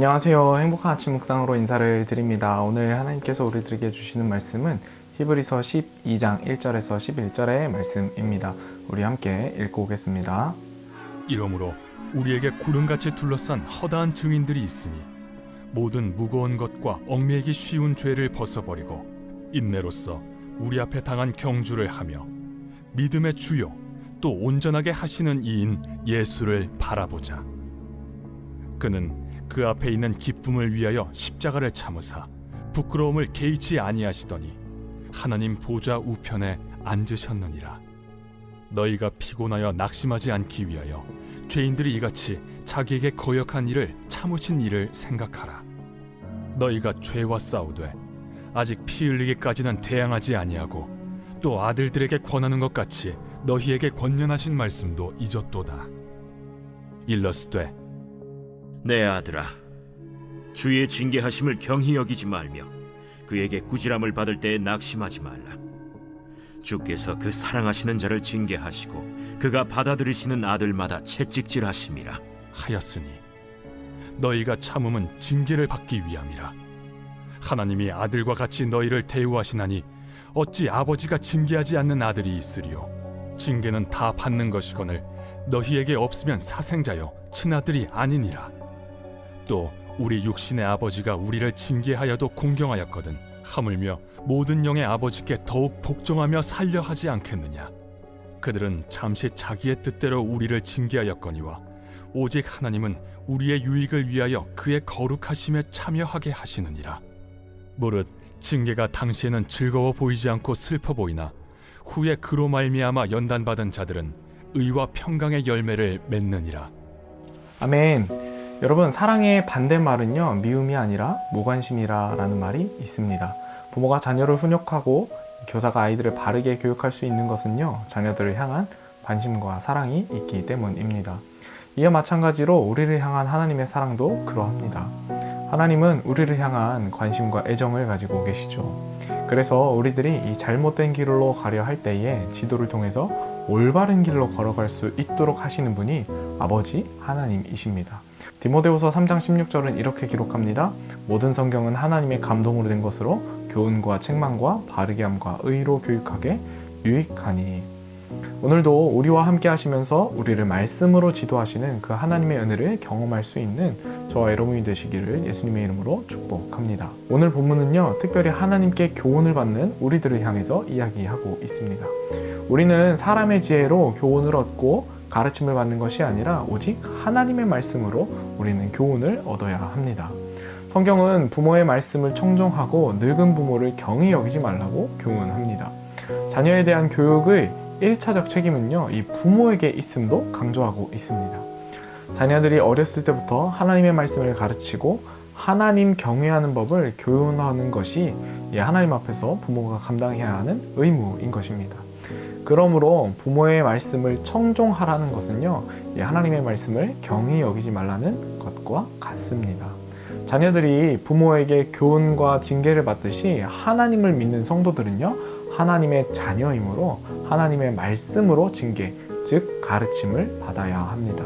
안녕하세요. 행복한 아침 묵상으로 인사를 드립니다. 오늘 하나님께서 우리들에게 주시는 말씀은 히브리서 12장 1절에서 11절의 말씀입니다. 우리 함께 읽고 오겠습니다. 이러므로 우리에게 구름같이 둘러싼 허다한 증인들이 있으니 모든 무거운 것과 얽매이기 쉬운 죄를 벗어버리고 인내로써 우리 앞에 당한 경주를 하며 믿음의 주요 또 온전하게 하시는 이인 예수를 바라보자. 그는 그 앞에 있는 기쁨을 위하여 십자가를 참으사 부끄러움을 개의치 아니하시더니 하나님 보좌 우편에 앉으셨느니라. 너희가 피곤하여 낙심하지 않기 위하여 죄인들이 이같이 자기에게 거역한 일을 참으신 일을 생각하라. 너희가 죄와 싸우되 아직 피 흘리기까지는 대항하지 아니하고 또 아들들에게 권하는 것 같이 너희에게 권면하신 말씀도 잊었도다. 일러스되 내 아들아, 주의 징계하심을 경히 여기지 말며 그에게 꾸지람을 받을 때에 낙심하지 말라. 주께서 그 사랑하시는 자를 징계하시고 그가 받아들이시는 아들마다 채찍질하심이라 하였으니 너희가 참음은 징계를 받기 위함이라. 하나님이 아들과 같이 너희를 대우하시나니 어찌 아버지가 징계하지 않는 아들이 있으리요. 징계는 다 받는 것이거늘 너희에게 없으면 사생자여 친아들이 아니니라. 또 우리 육신의 아버지가 우리를 징계하여도 공경하였거든 하물며 모든 영의 아버지께 더욱 복종하며 살려 하지 않겠느냐. 그들은 잠시 자기의 뜻대로 우리를 징계하였거니와 오직 하나님은 우리의 유익을 위하여 그의 거룩하심에 참여하게 하시느니라. 무릇 징계가 당시에는 즐거워 보이지 않고 슬퍼 보이나 후에 그로 말미암아 연단받은 자들은 의와 평강의 열매를 맺느니라. 아멘. 여러분, 사랑의 반대말은요, 미움이 아니라 무관심이라 라는 말이 있습니다. 부모가 자녀를 훈육하고 교사가 아이들을 바르게 교육할 수 있는 것은요, 자녀들을 향한 관심과 사랑이 있기 때문입니다. 이와 마찬가지로 우리를 향한 하나님의 사랑도 그러합니다. 하나님은 우리를 향한 관심과 애정을 가지고 계시죠. 그래서 우리들이 이 잘못된 길로 가려 할 때에 지도를 통해서 올바른 길로 걸어갈 수 있도록 하시는 분이 아버지 하나님이십니다. 디모데후서 3장 16절은 이렇게 기록합니다. 모든 성경은 하나님의 감동으로 된 것으로 교훈과 책망과 바르게 함과 의로 교육하게 유익하니. 오늘도 우리와 함께 하시면서 우리를 말씀으로 지도하시는 그 하나님의 은혜를 경험할 수 있는 저와 여러분이 되시기를 예수님의 이름으로 축복합니다. 오늘 본문은요, 특별히 하나님께 교훈을 받는 우리들을 향해서 이야기하고 있습니다. 우리는 사람의 지혜로 교훈을 얻고 가르침을 받는 것이 아니라 오직 하나님의 말씀으로 우리는 교훈을 얻어야 합니다. 성경은 부모의 말씀을 청종하고 늙은 부모를 경히 여기지 말라고 교훈합니다. 자녀에 대한 교육의 1차적 책임은요, 이 부모에게 있음도 강조하고 있습니다. 자녀들이 어렸을 때부터 하나님의 말씀을 가르치고 하나님 경외하는 법을 교훈하는 것이 하나님 앞에서 부모가 감당해야 하는 의무인 것입니다. 그러므로 부모의 말씀을 청종하라는 것은요, 하나님의 말씀을 경히 여기지 말라는 것과 같습니다. 자녀들이 부모에게 교훈과 징계를 받듯이 하나님을 믿는 성도들은요, 하나님의 자녀이므로 하나님의 말씀으로 징계, 즉 가르침을 받아야 합니다.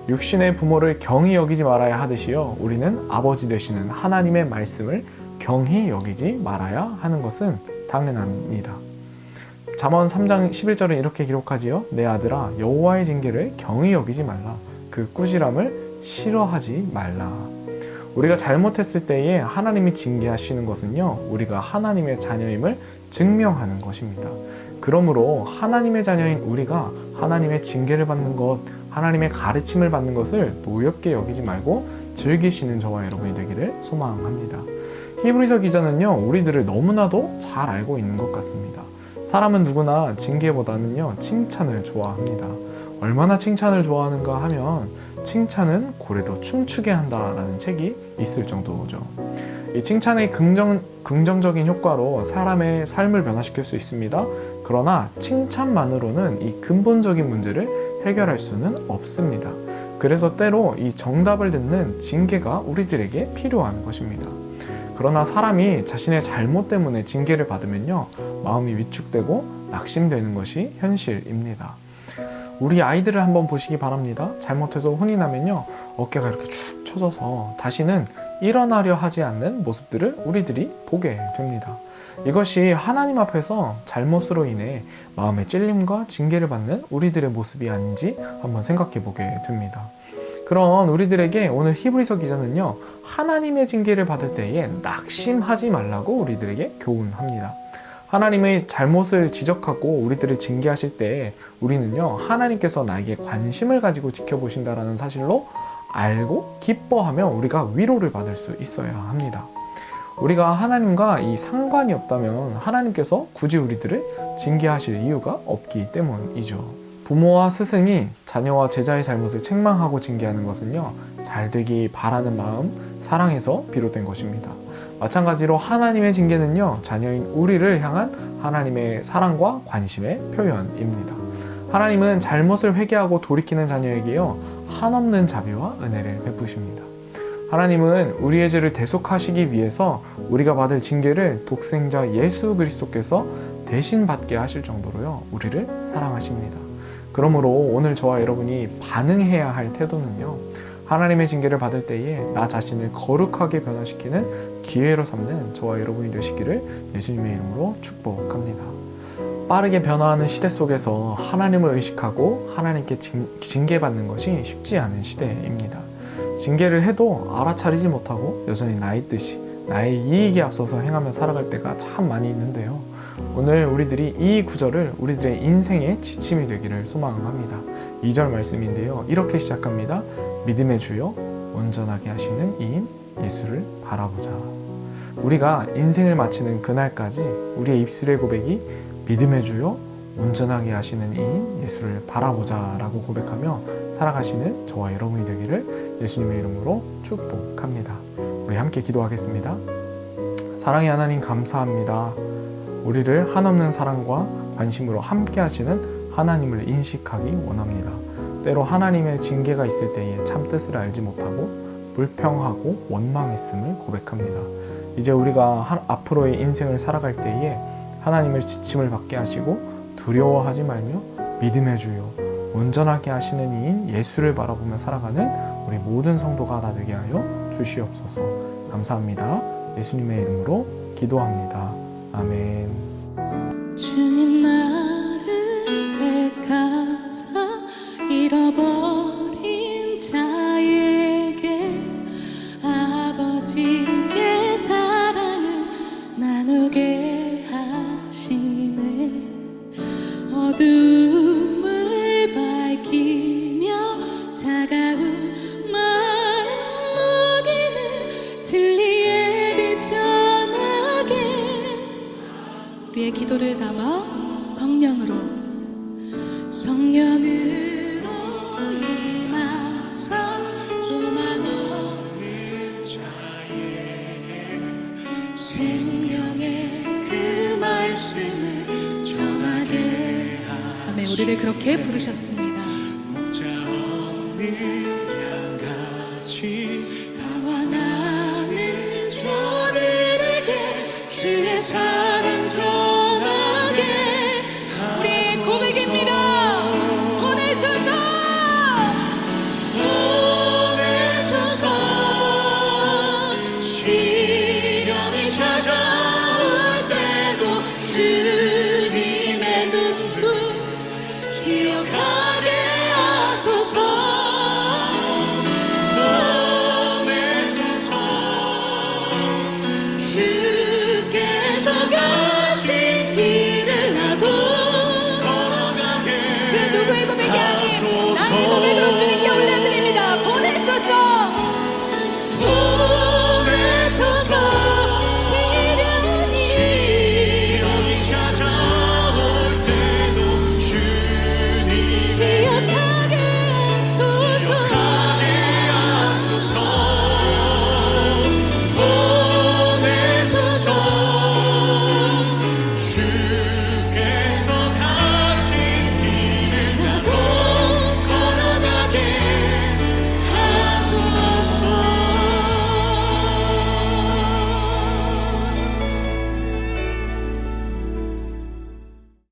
육신의 부모를 경히 여기지 말아야 하듯이요, 우리는 아버지 되시는 하나님의 말씀을 경히 여기지 말아야 하는 것은 당연합니다. 잠언 3장 11절은 이렇게 기록하지요. 내 아들아, 여호와의 징계를 경히 여기지 말라. 그 꾸지람을 싫어하지 말라. 우리가 잘못했을 때에 하나님이 징계하시는 것은요, 우리가 하나님의 자녀임을 증명하는 것입니다. 그러므로 하나님의 자녀인 우리가 하나님의 징계를 받는 것, 하나님의 가르침을 받는 것을 노엽게 여기지 말고 즐기시는 저와 여러분이 되기를 소망합니다. 히브리서 기자는요, 우리들을 너무나도 잘 알고 있는 것 같습니다. 사람은 누구나 징계보다는요, 칭찬을 좋아합니다. 얼마나 칭찬을 좋아하는가 하면 칭찬은 고래도 춤추게 한다라는 책이 있을 정도죠. 이 칭찬의 긍정적인 효과로 사람의 삶을 변화시킬 수 있습니다. 그러나 칭찬만으로는 이 근본적인 문제를 해결할 수는 없습니다. 그래서 때로 이 정답을 듣는 징계가 우리들에게 필요한 것입니다. 그러나 사람이 자신의 잘못 때문에 징계를 받으면요, 마음이 위축되고 낙심되는 것이 현실입니다. 우리 아이들을 한번 보시기 바랍니다. 잘못해서 혼이 나면요, 어깨가 이렇게 축 처져서 다시는 일어나려 하지 않는 모습들을 우리들이 보게 됩니다. 이것이 하나님 앞에서 잘못으로 인해 마음의 찔림과 징계를 받는 우리들의 모습이 아닌지 한번 생각해 보게 됩니다. 그런 우리들에게 오늘 히브리서 기자는요, 하나님의 징계를 받을 때에 낙심하지 말라고 우리들에게 교훈합니다. 하나님의 잘못을 지적하고 우리들을 징계하실 때 우리는요, 하나님께서 나에게 관심을 가지고 지켜보신다라는 사실로 알고 기뻐하며 우리가 위로를 받을 수 있어야 합니다. 우리가 하나님과 이 상관이 없다면 하나님께서 굳이 우리들을 징계하실 이유가 없기 때문이죠. 부모와 스승이 자녀와 제자의 잘못을 책망하고 징계하는 것은요, 잘 되기 바라는 마음, 사랑에서 비롯된 것입니다. 마찬가지로 하나님의 징계는요, 자녀인 우리를 향한 하나님의 사랑과 관심의 표현입니다. 하나님은 잘못을 회개하고 돌이키는 자녀에게요, 한없는 자비와 은혜를 베푸십니다. 하나님은 우리의 죄를 대속하시기 위해서 우리가 받을 징계를 독생자 예수 그리스도께서 대신 받게 하실 정도로요, 우리를 사랑하십니다. 그러므로 오늘 저와 여러분이 반응해야 할 태도는요, 하나님의 징계를 받을 때에 나 자신을 거룩하게 변화시키는 기회로 삼는 저와 여러분이 되시기를 예수님의 이름으로 축복합니다. 빠르게 변화하는 시대 속에서 하나님을 의식하고 하나님께 징계받는 것이 쉽지 않은 시대입니다. 징계를 해도 알아차리지 못하고 여전히 나의 뜻이, 나의 이익에 앞서서 행하며 살아갈 때가 참 많이 있는데요. 오늘 우리들이 이 구절을 우리들의 인생의 지침이 되기를 소망합니다. 2절 말씀인데요, 이렇게 시작합니다. 믿음의 주여 온전하게 하시는 이인 예수를 바라보자. 우리가 인생을 마치는 그날까지 우리의 입술의 고백이 믿음의 주여 온전하게 하시는 이인 예수를 바라보자 라고 고백하며 살아가시는 저와 여러분이 되기를 예수님의 이름으로 축복합니다. 우리 함께 기도하겠습니다. 사랑의 하나님 감사합니다. 우리를 한없는 사랑과 관심으로 함께 하시는 하나님을 인식하기 원합니다. 때로 하나님의 징계가 있을 때에 참 뜻을 알지 못하고 불평하고 원망했음을 고백합니다. 이제 우리가 앞으로의 인생을 살아갈 때에 하나님을 지침을 받게 하시고 두려워하지 말며 믿음의 주요 온전하게 하시는 이인 예수를 바라보며 살아가는 우리 모든 성도가 다 되게 하여 주시옵소서. 감사합니다. 예수님의 이름으로 기도합니다. 아멘. 주님 나를 택하사 잃어버린 자에게 아버지의 사랑을 나누게 하시네. 어둠을 밝히며 차가운 마음 녹이는 진리의 빛 전하게 우리의 기도를 담아 성령으로 임하사 소망 없는 자에게 생명의 그 말씀을 전하게 하시네. 아멘. 우리를 그렇게 부르셨습니다.